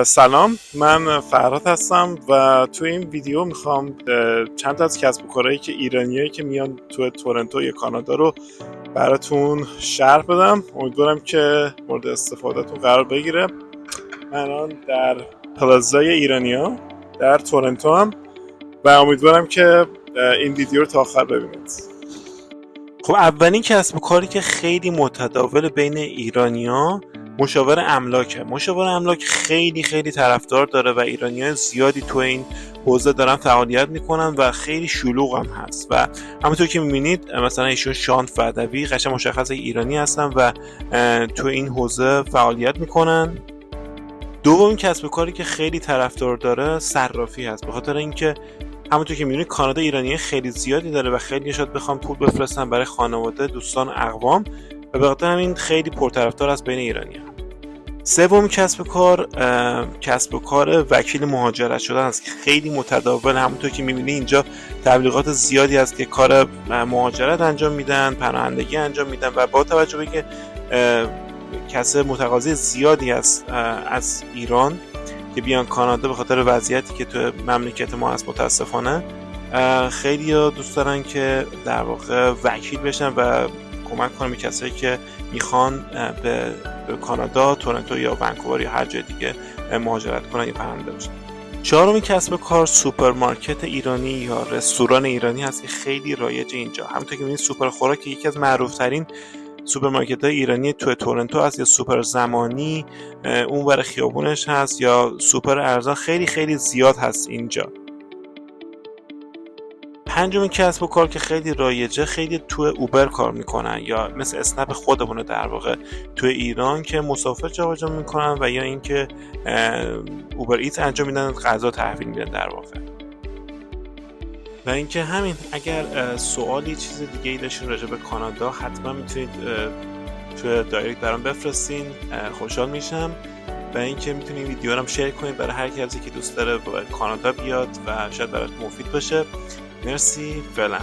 سلام، من فرهاد هستم و تو این ویدیو میخوام چند تا از کسب و کارهایی که ایرانیایی که میان تو تورنتو یا کانادا رو براتون شرح بدم. امیدوارم که مورد استفادهتون قرار بگیره. من الان در پلازای ایرانیا در تورنتو هم و امیدوارم که این ویدیو رو تا آخر ببینید. خب اولین کسب و کاری که خیلی متداول بین ایرانیا مشاور املاکه. مشاور املاک خیلی طرفدار داره و ایرانیای زیادی تو این حوزه دارن فعالیت میکنن و خیلی شلوغ هم هست و همونطور که میبینید مثلا ایشون شانت فدوی قشنگ مشخص ایرانی هستن و تو این حوزه فعالیت میکنن. دومین کسب و کاری که خیلی طرفدار داره صرافی هست، به خاطر اینکه همونطور که می‌بینید کانادا ایرانی خیلی زیادی داره و خیلی شاید بخوام پول بفرستن برای خانواده، دوستان، اقوام و به خاطر همین خیلی پرطرفدار است بین ایرانی‌ها. سوم کسب و کار وکیل مهاجرت شدن است که خیلی متداول. همونطور که می‌بینید اینجا تبلیغات زیادی است که کار مهاجرت انجام میدن، پناهندگی انجام میدن و با توجه به که کسب متقاضی زیادی است از ایران که بیان کانادا به خاطر وضعیتی که تو مملکت ما هست، متاسفانه خیلی دوست دارن که در واقع وکیل بشن و کمک کنن به کسایی که میخوان به کانادا، تورنتو یا ونکوور یا هر جای دیگه مهاجرت کنن یا پناهنده بشن. چهارمین کسب کار سوپرمارکت ایرانی یا رستوران ایرانی هست که خیلی رایجه اینجا. همونطور که می‌بینید سوپر خوراک یکی از معروف‌ترین سوپرمارکت‌های ایرانی تو تورنتو هست، یا سوپر زمانی اونور خیابونش هست، یا سوپر ارزان، خیلی زیاد هست اینجا. پنجمین کسب و کار که خیلی رایجه، خیلی تو اوبر کار میکنن یا مثل اسنپ خودمونه در واقع تو ایران که مسافر جابجا میکنن و یا اینکه اوبر ایت انجام میدن، غذا تحویل میدن در واقع. و اینکه همین، اگر سوالی چیز دیگه ای داشتین راجع به کانادا حتما میتونید توی دایرکت برام بفرستین، خوشحال میشم. و اینکه میتونید ویدیو رو هم شیر کنید برای هر کسی که دوست داره به کانادا بیاد و شاید برات مفید باشه. مرسی، فعلا.